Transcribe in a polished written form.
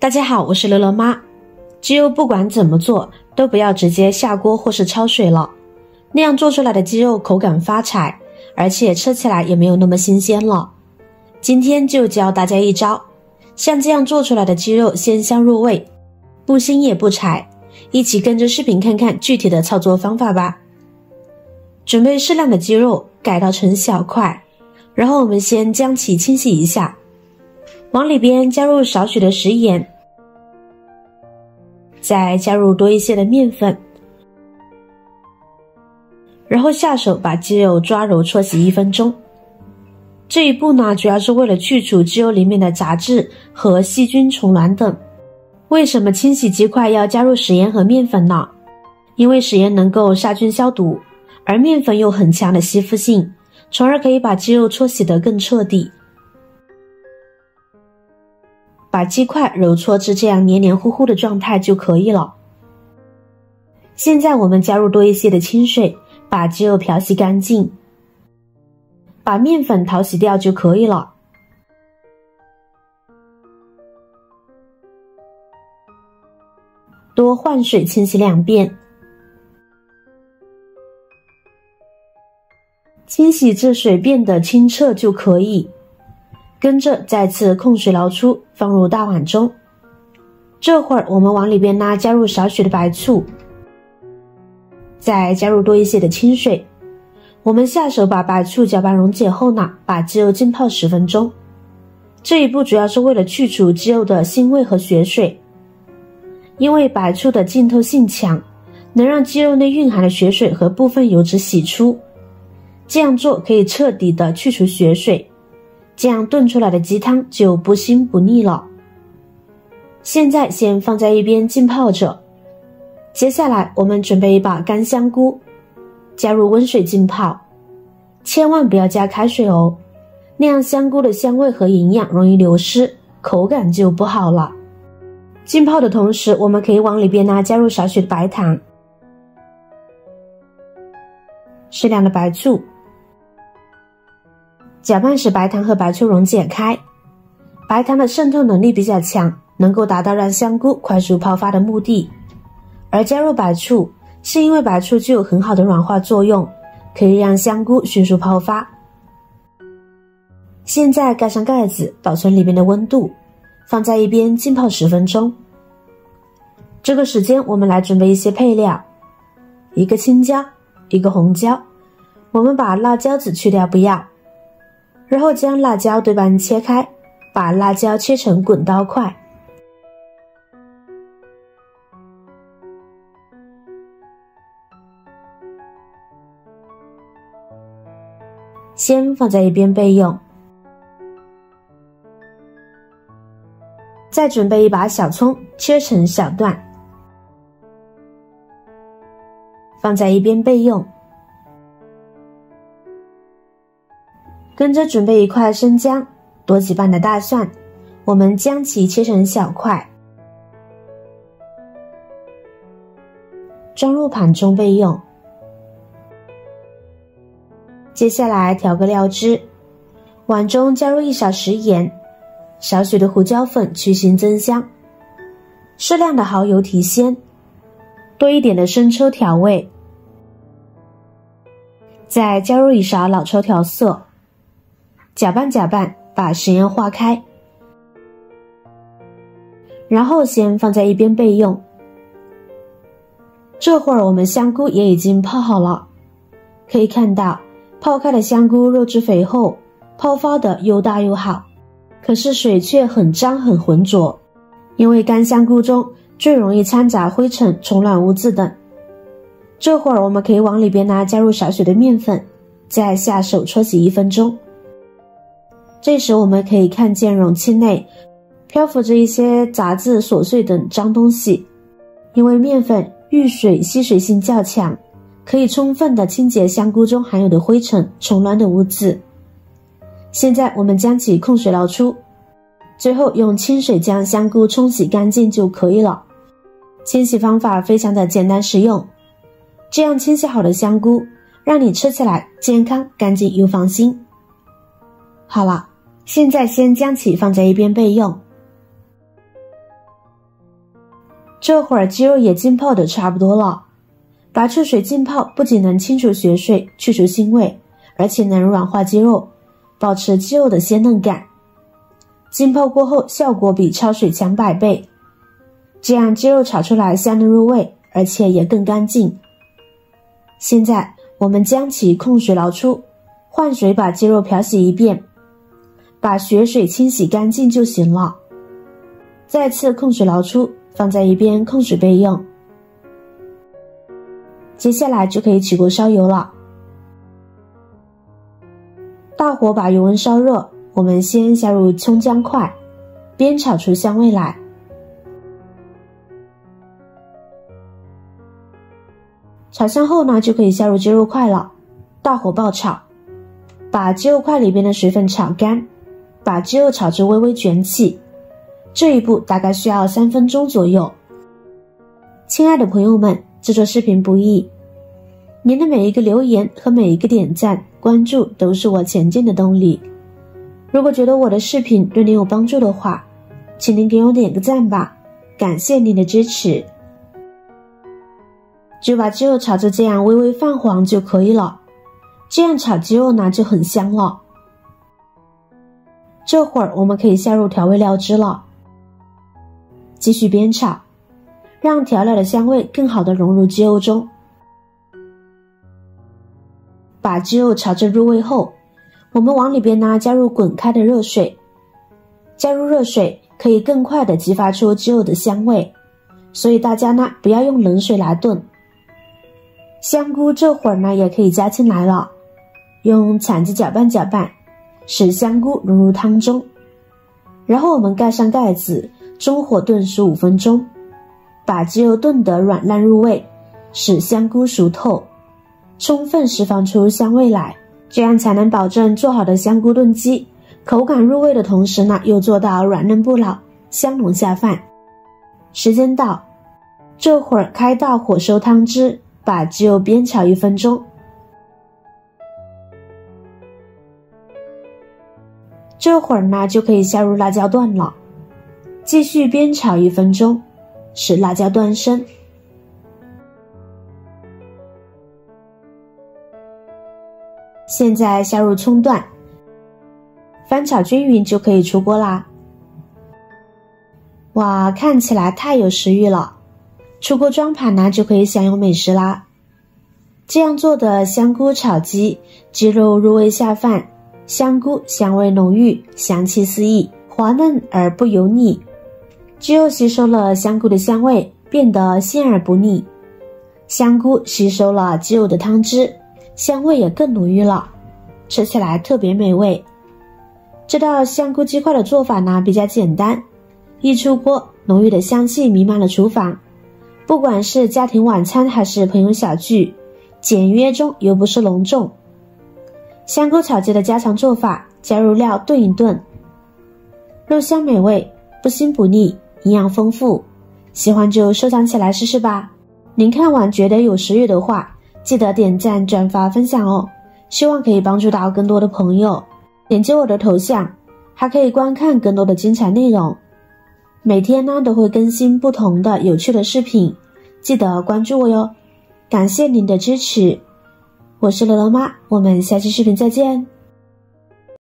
大家好，我是乐乐妈。鸡肉不管怎么做，都不要直接下锅或是焯水了，那样做出来的鸡肉口感发柴，而且吃起来也没有那么新鲜了。今天就教大家一招，像这样做出来的鸡肉鲜香入味，不腥也不柴，一起跟着视频看看具体的操作方法吧。准备适量的鸡肉，改刀成小块，然后我们先将其清洗一下，往里边加入少许的食盐，再加入多一些的面粉，然后下手把鸡肉抓揉搓洗1分钟。这一步呢，主要是为了去除鸡肉里面的杂质和细菌、虫卵等。为什么清洗鸡块要加入食盐和面粉呢？因为食盐能够杀菌消毒，而面粉有很强的吸附性，从而可以把鸡肉搓洗得更彻底。把鸡块揉搓至这样黏黏糊糊的状态就可以了。现在我们加入多一些的清水，把鸡肉漂洗干净，把面粉淘洗掉就可以了。多换水清洗2遍，清洗至水变得清澈就可以。跟着再次控水捞出，放入大碗中。这会儿我们往里边呢加入少许的白醋，再加入多一些的清水。我们下手把白醋搅拌溶解后呢，把鸡肉浸泡10分钟。这一步主要是为了去除鸡肉的腥味和血水，因为白醋的浸透性强，能让鸡肉内蕴含的血水和部分油脂洗出。这样做可以彻底的去除血水，这样炖出来的鸡汤就不腥不腻了。现在先放在一边浸泡着。接下来我们准备一把干香菇，加入温水浸泡，千万不要加开水哦，那样香菇的香味和营养容易流失，口感就不好了。浸泡的同时，我们可以往里边呢加入少许的白糖，适量的白醋，搅拌使白糖和白醋溶解开。白糖的渗透能力比较强，能够达到让香菇快速泡发的目的。而加入白醋，是因为白醋具有很好的软化作用，可以让香菇迅速泡发。现在盖上盖子，保存里面的温度，放在一边浸泡10分钟。这个时间我们来准备一些配料，一个青椒，一个红椒，我们把辣椒籽去掉不要，然后将辣椒对半切开，把辣椒切成滚刀块。先放在一边备用。再准备一把小葱，切成小段，放在一边备用。跟着准备一块生姜，多几瓣的大蒜，我们将其切成小块，装入盘中备用。接下来调个料汁，碗中加入1小匙盐，少许的胡椒粉去腥增香，适量的蚝油提鲜，多一点的生抽调味，再加入1勺老抽调色，搅拌搅拌，把食盐化开，然后先放在一边备用。这会儿我们香菇也已经泡好了，可以看到泡开的香菇肉质肥厚，泡发的又大又好，可是水却很脏很浑浊，因为干香菇中最容易掺杂灰尘、虫卵污渍等。这会儿我们可以往里边呢加入少许的面粉，再下手搓洗1分钟。这时我们可以看见容器内漂浮着一些杂质、琐碎等脏东西，因为面粉遇水吸水性较强，可以充分的清洁香菇中含有的灰尘、虫卵的污渍。现在我们将其控水捞出，最后用清水将香菇冲洗干净就可以了。清洗方法非常的简单实用，这样清洗好的香菇，让你吃起来健康、干净又放心。好了，现在先将其放在一边备用。这会儿鸡肉也浸泡的差不多了，拔出水浸泡不仅能清除血水，去除腥味，而且能软化鸡肉，保持鸡肉的鲜嫩感。浸泡过后效果比焯水强100倍，这样鸡肉炒出来香嫩入味，而且也更干净。现在我们将其控水捞出，换水把鸡肉漂洗一遍，把血水清洗干净就行了。再次控水捞出，放在一边控水备用。接下来就可以起锅烧油了。大火把油温烧热，我们先下入葱姜块，煸炒出香味来。炒香后呢，就可以下入鸡肉块了，大火爆炒，把鸡肉块里边的水分炒干，把鸡肉炒至微微卷起。这一步大概需要3分钟左右。亲爱的朋友们，制作视频不易，您的每一个留言和每一个点赞、关注都是我前进的动力。如果觉得我的视频对您有帮助的话，请您给我点个赞吧，感谢您的支持。就把鸡肉炒至这样微微泛黄就可以了，这样炒鸡肉呢就很香了。这会儿我们可以下入调味料汁了，继续煸炒，让调料的香味更好地融入鸡肉中。把鸡肉炒至入味后，我们往里边呢加入滚开的热水，加入热水可以更快地激发出鸡肉的香味，所以大家呢不要用冷水来炖。香菇这会儿呢也可以加进来了，用铲子搅拌搅拌，使香菇融入汤中。然后我们盖上盖子，中火炖15分钟，把鸡肉炖得软烂入味，使香菇熟透，充分释放出香味来，这样才能保证做好的香菇炖鸡口感入味的同时呢，又做到软嫩不老，香浓下饭。时间到，这会儿开大火收汤汁，把鸡肉煸炒1分钟。这会儿呢就可以下入辣椒段了，继续煸炒1分钟，使辣椒段生。现在下入葱段，翻炒均匀就可以出锅啦。哇，看起来太有食欲了，出锅装盘呢就可以享用美食啦。这样做的香菇炒鸡，鸡肉入味下饭，香菇香味浓郁，香气四溢，滑嫩而不油腻。鸡肉吸收了香菇的香味，变得鲜而不腻。香菇吸收了鸡肉的汤汁，香味也更浓郁了，吃起来特别美味。这道香菇鸡块的做法呢比较简单，一出锅，浓郁的香气弥漫了厨房。不管是家庭晚餐还是朋友小聚，简约中又不失隆重。香菇炒鸡的家常做法，加入料炖一炖，肉香美味，不腥不腻，营养丰富。喜欢就收藏起来试试吧。您看完觉得有食欲的话，记得点赞、转发、分享哦，希望可以帮助到更多的朋友。点击我的头像，还可以观看更多的精彩内容。每天呢都会更新不同的有趣的视频，记得关注我哟。感谢您的支持，我是乐乐妈，我们下期视频再见。